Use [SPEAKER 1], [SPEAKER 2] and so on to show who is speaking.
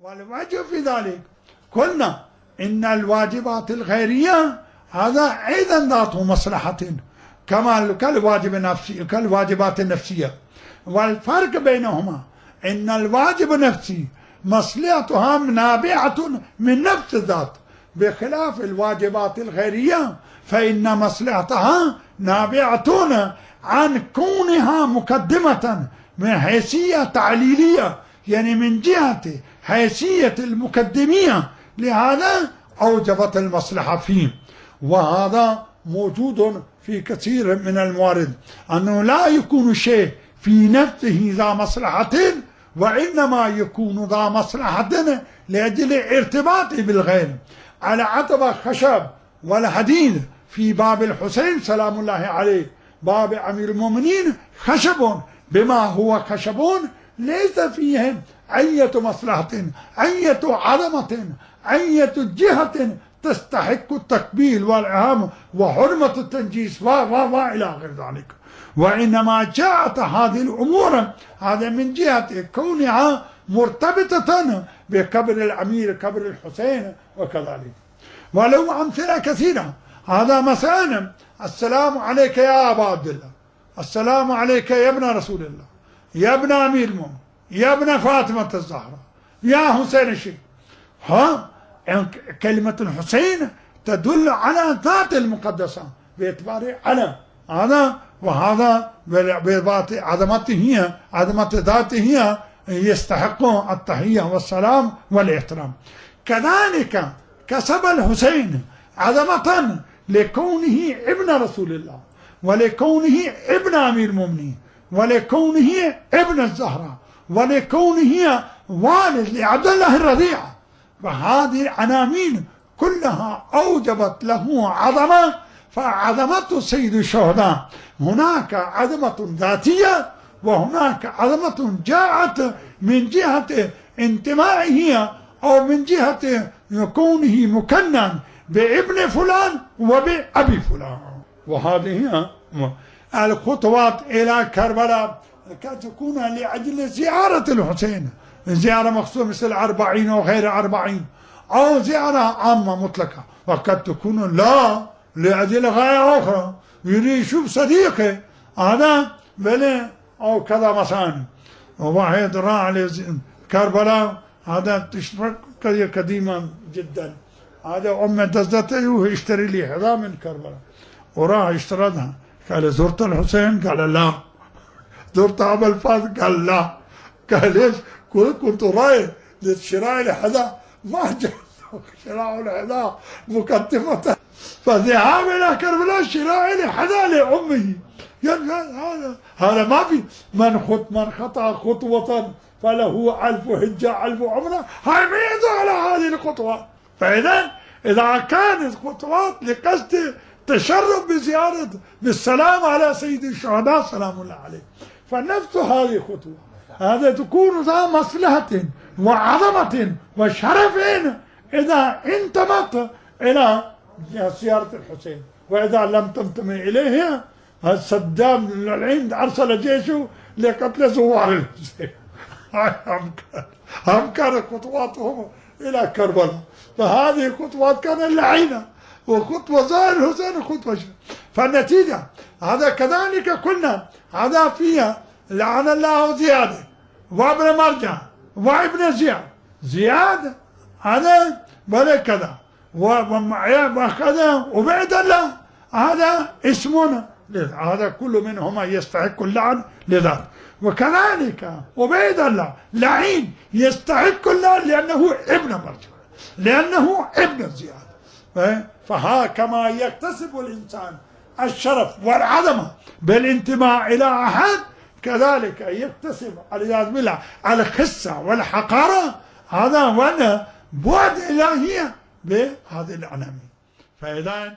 [SPEAKER 1] والوجه في ذلك قلنا إن الواجبات الخيرية هذا أيضا ذات مصلحة كالواجبات النفسية، والفرق بينهما إن الواجب النفسي مصلحتها نابعة من نفس الذات، بخلاف الواجبات الخيرية فإن مصلحتها نابعة عن كونها مقدمة من حيثية تعليلية، يعني من جهة حيثية المقدمية، لهذا أوجبت المصلحة فيه. وهذا موجود في كثير من الموارد، أنه لا يكون شيء في نفسه ذا مصلحة، وإنما يكون ذا مصلحة لأجل ارتباطه بالغير. على عتبة خشب والحديد في باب الحسين سلام الله عليه، باب أمير المؤمنين، خشب بما هو خشب ليس فيه أي مصلحة، أي عظمة، أي جهة تستحق التقبيل والإهام وحرمة التنجيس وإلى غير ذلك، وإنما جاءت هذه الأمور هذا من جهة كونها مرتبطة بقبر الأمير قبر الحسين وكذلك. ولو أمثلة كثيرة. هذا مثلا السلام عليك يا أبا عبد الله، السلام عليك يا ابن رسول الله، يا ابن أمير المؤمنين، يا ابن فاطمة الزهراء، يا حسين الشيخ. كلمة الحسين تدل على ذات المقدسة باعتبار علم هذا، وهذا بذات عظمته عظمة ذاته يستحق التحية والسلام والاحترام. كذلك كسب الحسين عظمة لكونه ابن رسول الله، ولكونه ابن أمير المؤمنين، ولكونه ابن الزهراء، ولكونه والد لعبد الله الرضيع. فهذه العناوين كلها أوجبت له عظمة، فعظمة سيد الشهداء هناك عظمة ذاتية، وهناك عظمة جاءت من جهة انتمائه أو من جهة كونه مكنن بابن فلان وبأبي فلان. وهذه الخطوات إلى كربلاء تكون لأجل زيارة الحسين، زيارة مخصوصة مثل 40 أو غير 40، أو زيارة عامة مطلقة، وقد تكون لا لأجل غاية أخرى، يريد يشوف صديقه هذا بلي أو كذا مثلا. وواحد راح لكربلاء هذا تشترك قديما جدا، هذا أمه دزته ويشتري لي حذاء من كربلاء، وراح اشتريها. قال زرت الحسين؟ قال لا. زرت أبا الفضل؟ قال لا. قال ليش؟ كنت رايح لشراء الحذاء ما جاء شراء الحذاء مقدمة، فذهاب إلى كربلاء شراء الحذاء لأمه. هذا ما في من خطأ خطوة فله 1000 حجة 1000 عمرة، هيميز على هذه الخطوات. فإذا إذا كانت خطوات لقصد تشرف بزيارة بالسلام على سيد الشهداء سلام الله عليه، فنفس هذه خطوة هذا تكون ذا مصلحة وعظمة وشرف إذا انتمت إلى زيارة الحسين. وإذا لم تنتمي إليه صدام العين أرسل جيشه لقتل زوار الحسين. أمكن خطواتهم إلى كربلاء، فهذه الخطوات كانت لعينة، وخطوة زائر الحسين خطوة. فالنتيجة هذا كذلك قلنا هذا فيها لعن الله زياد وابن مرجع وابن زياد هذا بل كذا وكذا وبعد الله هذا اسمنا، هذا كل منهما يستحق اللعن لذات. وكذلك وبعد الله لعين يستحق اللعن لأنه ابن مرجع، لأنه ابن زياد. فها كما يكتسب الإنسان الشرف والعظمة بالانتماء إلى أحد، كذلك يكتسب والعياذ بالله الخسة والحقارة هذا وأنا بعد إلهية بهذه العناوين. فإذا